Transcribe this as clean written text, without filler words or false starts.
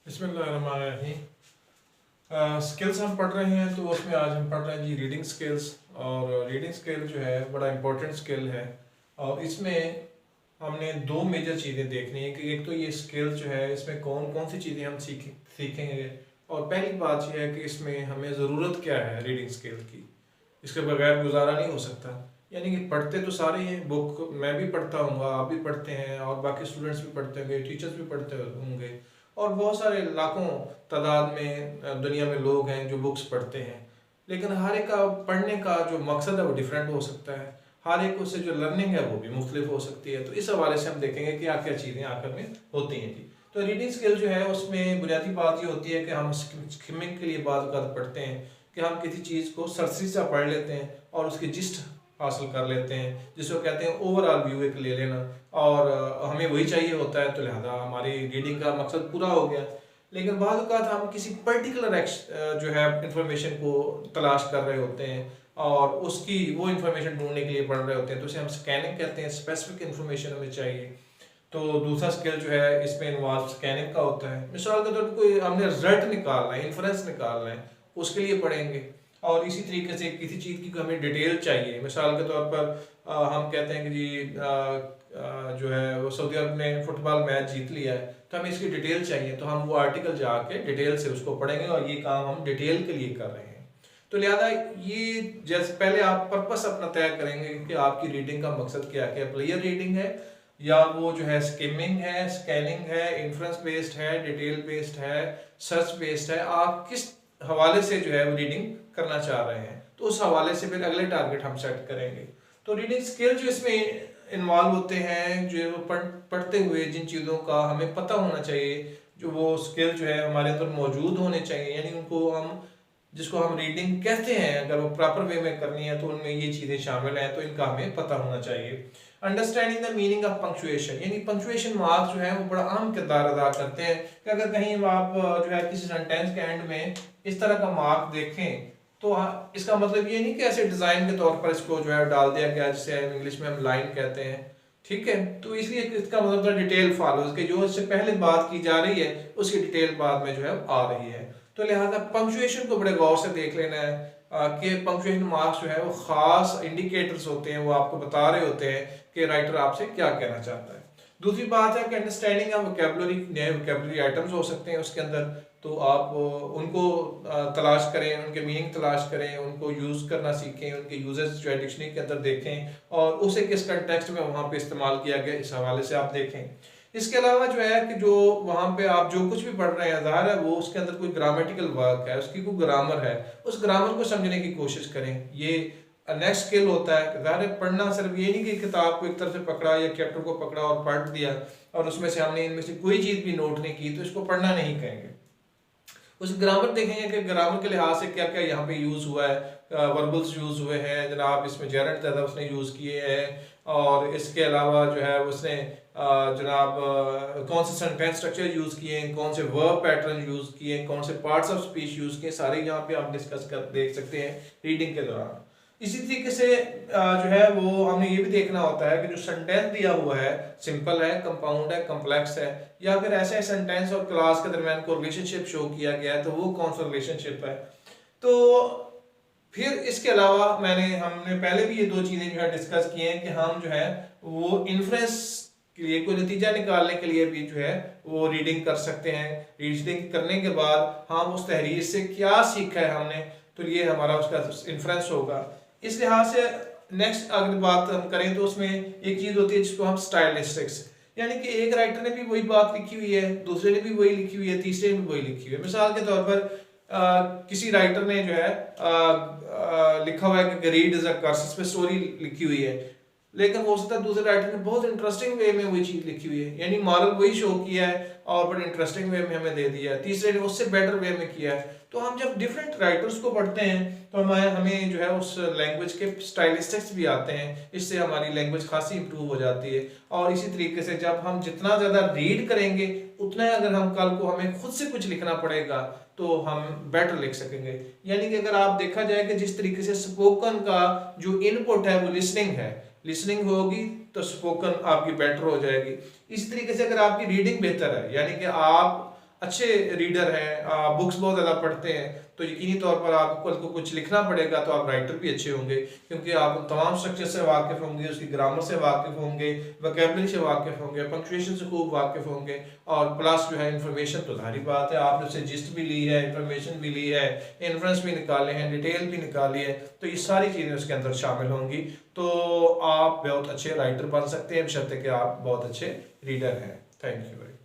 बिस्मिल्लाहिर्रहमानिर्रहीम। स्किल्स हम पढ़ रहे हैं, तो उसमें आज हम पढ़ रहे हैं जी रीडिंग स्किल्स। और रीडिंग स्किल जो है बड़ा इंपॉर्टेंट स्किल है। और इसमें हमने दो मेजर चीज़ें देखनी है कि एक तो ये स्किल जो है इसमें कौन कौन सी चीज़ें हम सीखेंगे। और पहली बात यह है कि इसमें हमें ज़रूरत क्या है रीडिंग स्किल की। इसके बगैर गुजारा नहीं हो सकता। यानी कि पढ़ते तो सारे हैं, बुक मैं भी पढ़ता हूँ, आप भी पढ़ते हैं, और बाकी स्टूडेंट्स भी पढ़ते होंगे, टीचर्स भी पढ़ते होंगे, और बहुत सारे लाखों तादाद में दुनिया में लोग हैं जो बुक्स पढ़ते हैं। लेकिन हर एक का पढ़ने का जो मकसद है वो डिफरेंट हो सकता है। हर एक उससे जो लर्निंग है वो भी मुख्तलिफ हो सकती है। तो इस हवाले से हम देखेंगे कि क्या क्या चीज़ें आखिर में होती हैं जी। तो रीडिंग स्किल जो है उसमें बुनियादी बात ये होती है कि हम स्किमिंग के लिए बात पढ़ते हैं कि हम किसी चीज़ को सरसरी सा पढ़ लेते हैं और उसकी जिस्ट हासिल कर लेते हैं, जिसको कहते हैं ओवरऑल व्यू एक ले लेना। और हमें वही चाहिए होता है, तो लिहाजा हमारी रीडिंग का मकसद पूरा हो गया। लेकिन बाद औक़ात हम किसी पर्टिकुलर जो है इंफॉर्मेशन को तलाश कर रहे होते हैं और उसकी वो इंफॉर्मेशन ढूंढने के लिए पढ़ रहे होते हैं, तो उसे हम स्कैनिंग कहते हैं। स्पेसिफिक इंफॉर्मेशन हमें चाहिए। तो दूसरा स्किल जो है इसमें इन्वॉल्व स्कैनिंग का होता है। मिसाल के तौर पर कोई हमने रिजल्ट निकालना है, इन्फ्रेंस निकालना है, उसके लिए पढ़ेंगे। और इसी तरीके से किसी चीज़ की हमें डिटेल चाहिए। मिसाल के तौर पर हम कहते हैं कि जी जो है वो सऊदी अरब ने फुटबॉल मैच जीत लिया है, तो हमें इसकी डिटेल चाहिए, तो हम वो आर्टिकल जाके डिटेल से उसको पढ़ेंगे और ये काम हम डिटेल के लिए कर रहे हैं। तो लिहाजा ये जैसे पहले आप पर्पस अपना तय करेंगे कि आपकी रीडिंग का मकसद क्या है, क्लियर रीडिंग है या वो जो है स्किमिंग है, स्कैनिंग है, इन्फ्रेंस बेस्ड है, डिटेल बेस्ड है, सर्च बेस्ड है। आप किस हवाले से जो है वो रीडिंग करना चाह रहे हैं, तो उस हवाले से फिर अगले टारगेट हम सेट करेंगे। तो रीडिंग स्किल जो इसमें इन्वॉल्व होते हैं, जो पढ़ते हुए जिन चीज़ों का हमें पता होना चाहिए, जो वो स्किल जो है हमारे अंदर मौजूद होने चाहिए, यानी उनको हम जिसको हम रीडिंग कहते हैं, अगर वो प्रॉपर वे में करनी है तो उनमें ये चीज़ें शामिल हैं, तो इनका हमें पता होना चाहिए। Understanding the meaning of punctuation, यानी पंक्चुएशन मार्क्स जो है वो बड़ा अहम किरदार अदा करते हैं कि अगर कहीं आप जो है किसी सेंटेंस के एंड में इस तरह का मार्क देखें, तो इसका मतलब ये नहीं कि ऐसे डिज़ाइन के तौर पर इसको जो है डाल दिया गया, जिसे इंग्लिश में हम लाइन कहते हैं, ठीक है। तो इसलिए इसका मतलब डिटेल फॉलोज के जो इससे पहले बात की जा रही है उसकी डिटेल बाद में जो है आ रही है। तो लिहाजा पंक्चुएशन को बड़े गौर से देख लेना है कि पंक्चुएशन मार्क्स जो है वो खास इंडिकेटर्स होते हैं, वो आपको बता रहे होते हैं कि राइटर आपसे क्या कहना चाहता है। दूसरी बात है कि अंडरस्टैंडिंग ऑफ वोकैबुलरी, नए वोकैबुलरी आइटम्स हो सकते हैं उसके अंदर, तो आप उनको तलाश करें, उनके मीनिंग तलाश करें, उनको यूज़ करना सीखें, उनके यूजेस जो है डिक्शनरी के अंदर देखें और उसे किस कंटेक्स्ट में वहाँ पे इस्तेमाल किया गया इस हवाले से आप देखें। इसके अलावा जो है कि जो वहाँ पे आप जो कुछ भी पढ़ रहे हैं, ज़ाहिर है वो उसके अंदर कोई ग्रामेटिकल वर्क है, उसकी कोई ग्रामर है, उस ग्रामर को समझने की कोशिश करें। ये नेक्स्ट स्किल होता है। ज़ाहिर है पढ़ना सिर्फ ये नहीं कि किताब को एक तरफ से पकड़ा या चैप्टर को पकड़ा और पढ़ दिया और उसमें से हमने इनमें से कोई चीज़ भी नोट नहीं की, तो इसको पढ़ना नहीं कहेंगे। उस ग्रामर देखेंगे कि ग्रामर के लिहाज से क्या क्या यहाँ पे यूज़ हुआ है, वर्बल्स यूज़ हुए हैं जनाब, इसमें जेरेंट ज़्यादा उसने यूज़ किए हैं, और इसके अलावा जो है उसने जनाब कौन से सेंटेंस स्ट्रक्चर यूज़ किए हैं, कौन से वर्ब पैटर्न यूज़ किए हैं, कौन से पार्ट्स ऑफ स्पीच यूज़ किए, सारे यहाँ पे आप डिस्कस कर देख सकते हैं रीडिंग के दौरान। इसी तरीके से जो है वो हमें ये भी देखना होता है कि जो सेंटेंस दिया हुआ है सिंपल है, कंपाउंड है, कॉम्प्लेक्स है, या फिर ऐसे सेंटेंस और क्लास के दरमियान कोई रिलेशनशिप शो किया गया है, तो वो कौन सा रिलेशनशिप है। तो फिर इसके अलावा हमने पहले भी ये दो चीज़ें जो है डिस्कस की हैं कि हम जो है वो इन्फ्रेंस के लिए कोई नतीजा निकालने के लिए भी जो है वो रीडिंग कर सकते हैं। रीडिंग करने के बाद हम उस तहरीर से क्या सीखा है हमने, तो ये हमारा उसका इन्फ्रेंस होगा। इस लिहाज से नेक्स्ट अगर बात हम करें तो उसमें एक चीज़ होती है जिसको हम स्टाइलिस्टिक्स, यानी कि एक राइटर ने भी वही बात लिखी हुई है, दूसरे ने भी वही लिखी हुई है, तीसरे ने भी वही लिखी हुई है। मिसाल के तौर पर किसी राइटर ने जो है लिखा हुआ है कि रीड इज अ कर्स, इस पे स्टोरी लिखी हुई है, लेकिन हो सकता है दूसरे राइटर ने बहुत इंटरेस्टिंग वे में वही चीज़ लिखी हुई है, यानी मॉरल वही शो किया है और बड़े इंटरेस्टिंग वे में हमें दे दिया है, तीसरे ने उससे बेटर वे में किया है। तो हम जब डिफरेंट राइटर्स को पढ़ते हैं तो हमें जो है उस लैंग्वेज के स्टाइलिस्टिक्स भी आते हैं, इससे हमारी लैंग्वेज खासी इंप्रूव हो जाती है। और इसी तरीके से जब हम जितना ज़्यादा रीड करेंगे उतना ही अगर हम कल को हमें खुद से कुछ लिखना पड़ेगा तो हम बेटर लिख सकेंगे। यानी कि अगर आप देखा जाए कि जिस तरीके से स्पोकन का जो इनपुट है वो लिसनिंग है, लिसनिंग होगी तो स्पोकन आपकी बेटर हो जाएगी। इस तरीके से अगर आपकी रीडिंग बेहतर है, यानी कि आप अच्छे रीडर हैं, बुक्स बहुत ज़्यादा पढ़ते हैं, तो यकीनी तौर पर आपको कल को कुछ लिखना पड़ेगा तो आप राइटर भी अच्छे होंगे, क्योंकि आप तमाम स्ट्रक्चर से वाकिफ़ होंगे, उसकी ग्रामर से वाकिफ़ होंगे, वोकैबुलरी से वाकिफ़ होंगे, पंक्चुएशन से खूब वाकिफ़ होंगे, और प्लस जो है इंफॉर्मेशन तो सारी बात है, आपने उससे जिस्ट भी ली है, इंफॉर्मेशन भी ली है, इन्फ्रेंस भी निकाले हैं, डिटेल भी निकाली है, तो ये सारी चीज़ें उसके अंदर शामिल होंगी। तो आप बहुत अच्छे राइटर बन सकते हैं, बशर्ते कि आप बहुत अच्छे रीडर हैं। Thank you.